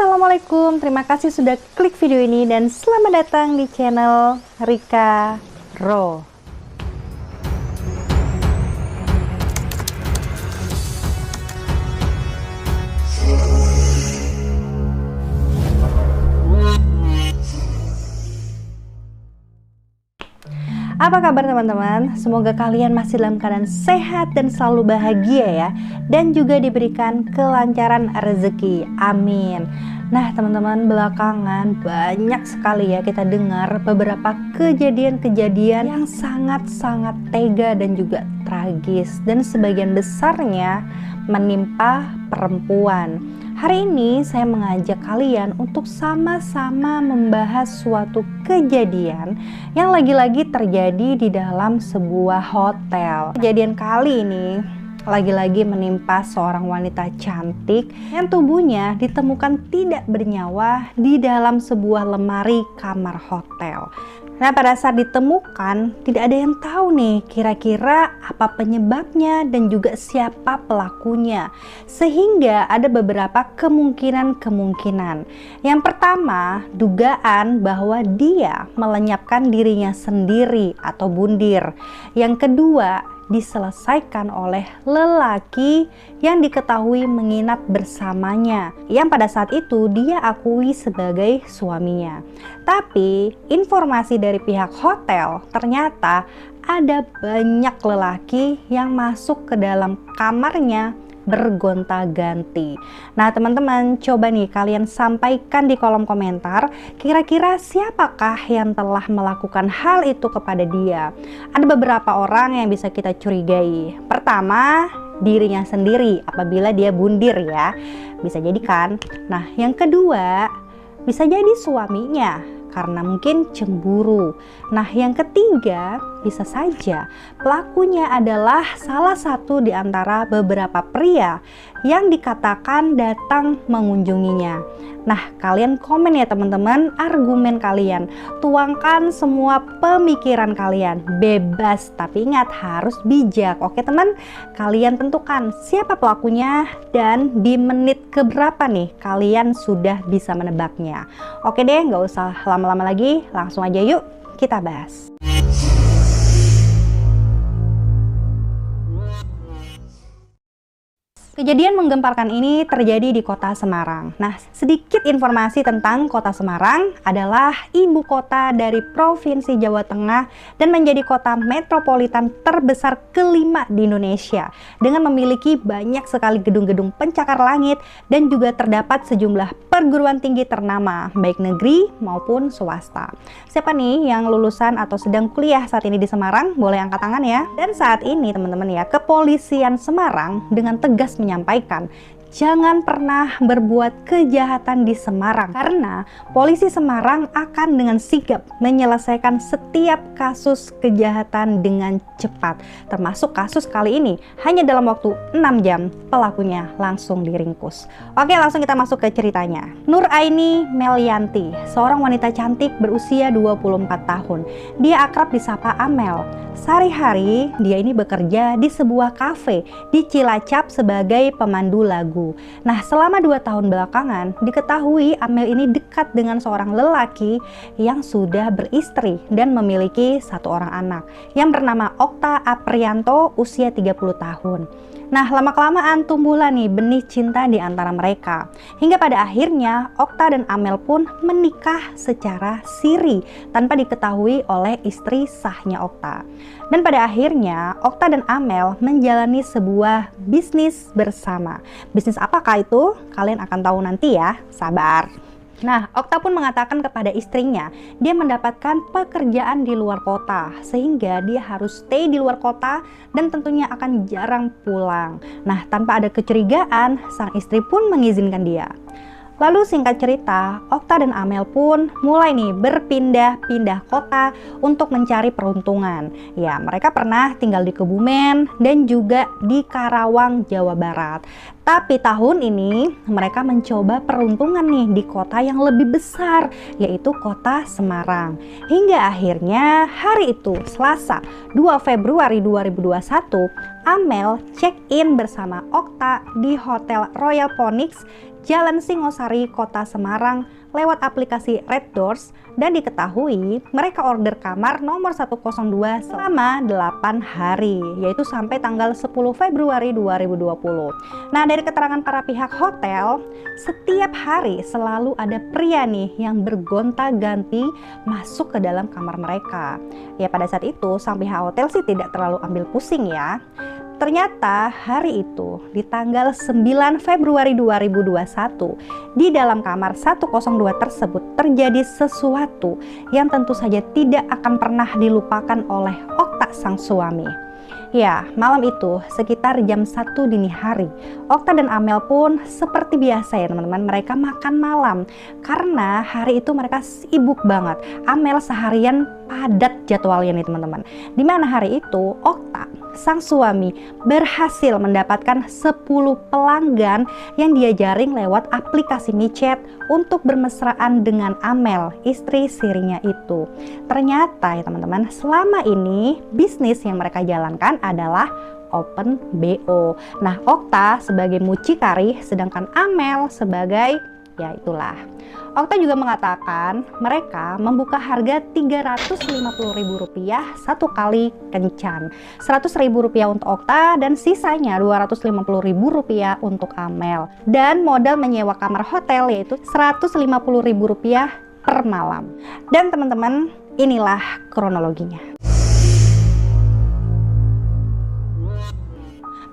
Assalamualaikum, terima kasih sudah klik video ini dan selamat datang di channel Rika Ro. Apa kabar teman-teman? Semoga kalian masih dalam keadaan sehat dan selalu bahagia ya. Dan juga diberikan kelancaran rezeki. Amin. Nah teman-teman, belakangan banyak sekali ya kita dengar beberapa kejadian-kejadian yang sangat-sangat tega dan juga tragis. Dan sebagian besarnya menimpa perempuan. Hari ini saya mengajak kalian untuk sama-sama membahas suatu kejadian yang lagi-lagi terjadi di dalam sebuah hotel. Kejadian kali ini lagi-lagi menimpa seorang wanita cantik yang tubuhnya ditemukan tidak bernyawa di dalam sebuah lemari kamar hotel. Nah, pada saat ditemukan tidak ada yang tahu nih kira-kira apa penyebabnya dan juga siapa pelakunya. Sehingga ada beberapa kemungkinan. Yang pertama, dugaan bahwa dia melenyapkan dirinya sendiri atau bundir. Yang kedua, diselesaikan oleh lelaki yang diketahui menginap bersamanya, yang pada saat itu dia akui sebagai suaminya. Tapi informasi dari pihak hotel ternyata ada banyak lelaki yang masuk ke dalam kamarnya bergonta-ganti. Nah teman-teman, coba nih kalian sampaikan di kolom komentar kira-kira siapakah yang telah melakukan hal itu kepada dia. Ada beberapa orang yang bisa kita curigai. Pertama, dirinya sendiri apabila dia bundir ya, bisa jadi kan. Nah yang kedua, bisa jadi suaminya karena mungkin cemburu. Nah yang ketiga, bisa saja pelakunya adalah salah satu di antara beberapa pria yang dikatakan datang mengunjunginya. Nah kalian komen ya teman-teman argumen kalian, tuangkan semua pemikiran kalian, bebas tapi ingat harus bijak. Oke teman, kalian tentukan siapa pelakunya dan di menit keberapa nih kalian sudah bisa menebaknya. Oke deh, nggak usah lama-lama lagi, langsung aja yuk kita bahas. Kejadian menggemparkan ini terjadi di kota Semarang. Nah, sedikit informasi tentang kota Semarang adalah ibu kota dari Provinsi Jawa Tengah dan menjadi kota metropolitan terbesar kelima di Indonesia dengan memiliki banyak sekali gedung-gedung pencakar langit dan juga terdapat sejumlah perguruan tinggi ternama baik negeri maupun swasta. Siapa nih yang lulusan atau sedang kuliah saat ini di Semarang? Boleh angkat tangan ya. Dan saat ini teman-teman ya, kepolisian Semarang dengan tegas menyampaikan jangan pernah berbuat kejahatan di Semarang karena polisi Semarang akan dengan sigap menyelesaikan setiap kasus kejahatan dengan cepat, termasuk kasus kali ini hanya dalam waktu 6 jam pelakunya langsung diringkus. Oke, langsung kita masuk ke ceritanya. Nur Aini Melianti, seorang wanita cantik berusia 24 tahun. Dia akrab disapa Amel. Sehari-hari dia ini bekerja di sebuah kafe di Cilacap sebagai pemandu lagu. Nah selama 2 tahun belakangan diketahui Amel ini dekat dengan seorang lelaki yang sudah beristri dan memiliki 1 orang anak yang bernama Okta Aprianto usia 30 tahun. Nah lama-kelamaan tumbuhlah nih benih cinta di antara mereka. Hingga pada akhirnya Okta dan Amel pun menikah secara siri tanpa diketahui oleh istri sahnya Okta. Dan pada akhirnya Okta dan Amel menjalani sebuah bisnis bersama. Bisnis apakah itu? Kalian akan tahu nanti ya, sabar. Nah, Okta pun mengatakan kepada istrinya, dia mendapatkan pekerjaan di luar kota, sehingga dia harus stay di luar kota dan tentunya akan jarang pulang. Nah, tanpa ada kecurigaan, sang istri pun mengizinkan dia. Lalu singkat cerita, Okta dan Amel pun mulai nih berpindah-pindah kota untuk mencari peruntungan. Ya, mereka pernah tinggal di Kebumen dan juga di Karawang, Jawa Barat. Tapi tahun ini mereka mencoba peruntungan nih di kota yang lebih besar, yaitu kota Semarang. Hingga akhirnya hari itu, Selasa 2 Februari 2021, Amel check-in bersama Okta di Hotel Royal Phoenix Jalan Singosari, Kota Semarang lewat aplikasi Red Doors, dan diketahui mereka order kamar nomor 102 selama 8 hari, yaitu sampai tanggal 10 Februari 2020. Nah, dari keterangan para pihak hotel, setiap hari selalu ada pria nih yang bergonta-ganti masuk ke dalam kamar mereka. Ya, pada saat itu sang pihak hotel sih tidak terlalu ambil pusing ya. Ternyata hari itu di tanggal 9 Februari 2021 di dalam kamar 102 tersebut terjadi sesuatu yang tentu saja tidak akan pernah dilupakan oleh Okta sang suami. Ya, malam itu sekitar jam 1 dini hari, Okta dan Amel pun seperti biasa ya teman-teman, mereka makan malam karena hari itu mereka sibuk banget. Amel seharian padat jadwalnya nih teman-teman. Dimana hari itu Okta sang suami berhasil mendapatkan 10 pelanggan yang dia jaring lewat aplikasi micet untuk bermesraan dengan Amel, istri sirinya itu. Ternyata ya teman-teman, selama ini bisnis yang mereka jalankan adalah open BO. Nah, Okta sebagai mucikari, sedangkan Amel sebagai ya itulah. Okta juga mengatakan mereka membuka harga Rp350.000 satu kali kencan, Rp100.000 untuk Okta dan sisanya Rp250.000 untuk Amel, dan modal menyewa kamar hotel yaitu Rp150.000 per malam. Dan teman-teman, inilah kronologinya.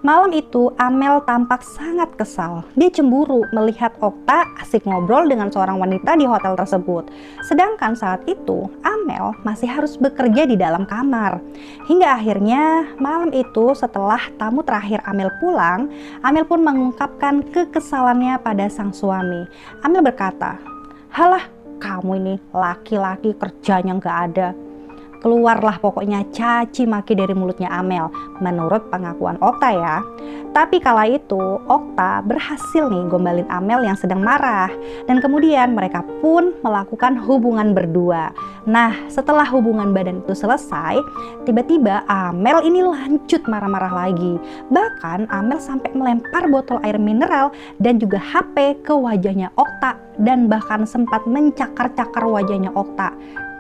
Malam itu Amel tampak sangat kesal. Dia cemburu melihat Okta asik ngobrol dengan seorang wanita di hotel tersebut. Sedangkan saat itu Amel masih harus bekerja di dalam kamar. Hingga akhirnya malam itu setelah tamu terakhir Amel pulang, Amel pun mengungkapkan kekesalannya pada sang suami. Amel berkata, "Halah, kamu ini laki-laki kerjanya nggak ada." Keluarlah pokoknya caci maki dari mulutnya Amel, menurut pengakuan Okta ya. Tapi kala itu Okta berhasil nih gombalin Amel yang sedang marah, dan kemudian mereka pun melakukan hubungan berdua. Nah, setelah hubungan badan itu selesai, tiba-tiba Amel ini lanjut marah-marah lagi. Bahkan Amel sampai melempar botol air mineral dan juga HP ke wajahnya Okta, dan bahkan sempat mencakar-cakar wajahnya Okta,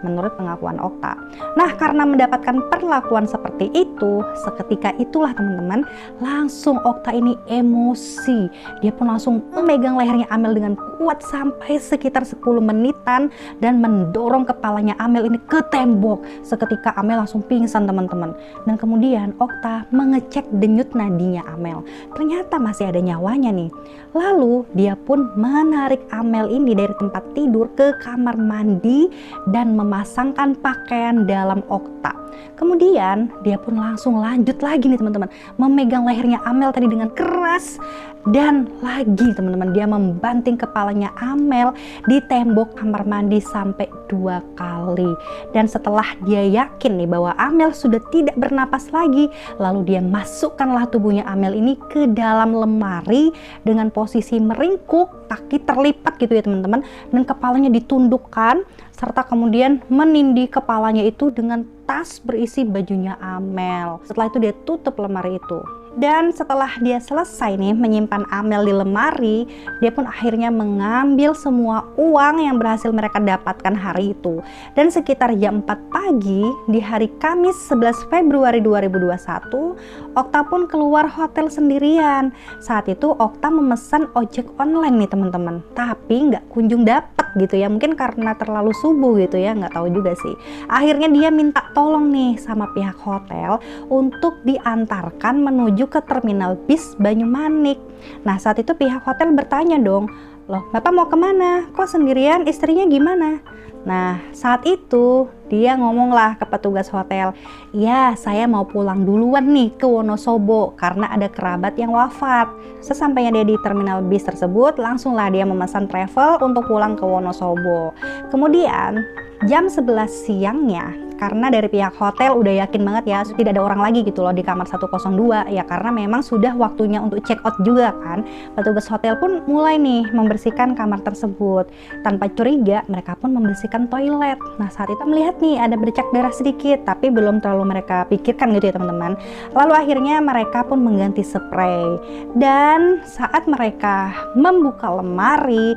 menurut pengakuan Okta. Nah, karena mendapatkan perlakuan seperti itu, seketika itulah teman-teman, langsung Okta ini emosi. Dia pun langsung memegang lehernya Amel dengan kuat sampai sekitar 10 menitan dan mendorong kepalanya Amel ini ke tembok. Seketika Amel langsung pingsan teman-teman. Dan kemudian Okta mengecek denyut nadinya Amel. Ternyata masih ada nyawanya nih. Lalu dia pun menarik Amel ini dari tempat tidur ke kamar mandi dan memasangkan pakaian dalam Okta. Kemudian dia pun langsung lanjut lagi nih teman-teman, memegang lehernya Amel tadi dengan keras, dan lagi teman-teman dia membanting kepalanya Amel di tembok kamar mandi sampai 2 kali. Dan setelah dia yakin nih bahwa Amel sudah tidak bernapas lagi, lalu dia masukkanlah tubuhnya Amel ini ke dalam lemari dengan posisi meringkuk, kaki terlipat gitu ya teman-teman, dan kepalanya ditundukkan, serta kemudian menindih kepalanya itu dengan tas berisi bajunya Amel. Setelah itu dia tutup lemari itu. Dan setelah dia selesai nih menyimpan Amel di lemari, dia pun akhirnya mengambil semua uang yang berhasil mereka dapatkan hari itu. Dan sekitar jam 4 pagi di hari Kamis 11 Februari 2021, Okta pun keluar hotel sendirian. Saat itu Okta memesan ojek online nih teman-teman, tapi nggak kunjung dapat gitu ya, mungkin karena terlalu subuh gitu ya, nggak tahu juga sih. Akhirnya dia minta tolong nih sama pihak hotel untuk diantarkan menuju ke terminal bis Banyumanik. Nah, saat itu pihak hotel bertanya dong, "Loh, Bapak mau kemana? Kok sendirian? Istrinya gimana?" Nah, saat itu dia ngomonglah ke petugas hotel, "Ya, saya mau pulang duluan nih ke Wonosobo karena ada kerabat yang wafat." Sesampainya dia di terminal bis tersebut, langsunglah dia memesan travel untuk pulang ke Wonosobo. Kemudian jam 11 siangnya karena dari pihak hotel udah yakin banget ya tidak ada orang lagi gitu loh di kamar 102 ya, karena memang sudah waktunya untuk check out juga kan. Petugas hotel pun mulai nih membersihkan kamar tersebut. Tanpa curiga mereka pun membersihkan toilet. Nah saat itu melihat nih ada bercak darah sedikit, tapi belum terlalu mereka pikirkan gitu ya teman-teman. Lalu akhirnya mereka pun mengganti spray, dan saat mereka membuka lemari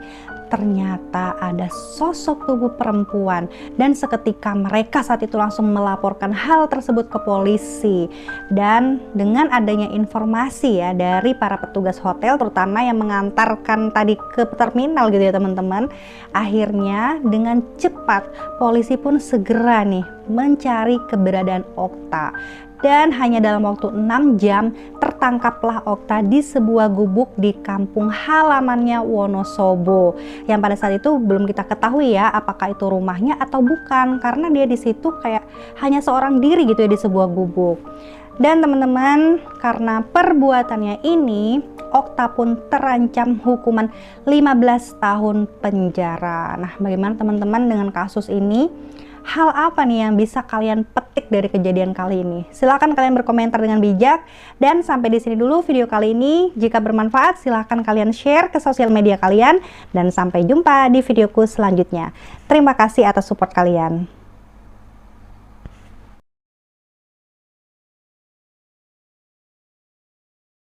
ternyata ada sosok tubuh perempuan, dan seketika mereka saat itu langsung melaporkan hal tersebut ke polisi. Dan dengan adanya informasi ya dari para petugas hotel, terutama yang mengantarkan tadi ke terminal gitu ya teman-teman, akhirnya dengan cepat polisi pun segera nih mencari keberadaan Okta. Dan hanya dalam waktu 6 jam tertangkaplah Okta di sebuah gubuk di kampung halamannya Wonosobo, yang pada saat itu belum kita ketahui ya apakah itu rumahnya atau bukan, karena dia di situ kayak hanya seorang diri gitu ya di sebuah gubuk. Dan teman-teman, karena perbuatannya ini Okta pun terancam hukuman 15 tahun penjara. Nah, bagaimana teman-teman dengan kasus ini? Hal apa nih yang bisa kalian petik dari kejadian kali ini? Silahkan kalian berkomentar dengan bijak. Dan sampai di sini dulu video kali ini. Jika bermanfaat, silahkan kalian share ke sosial media kalian. Dan sampai jumpa di videoku selanjutnya. Terima kasih atas support kalian.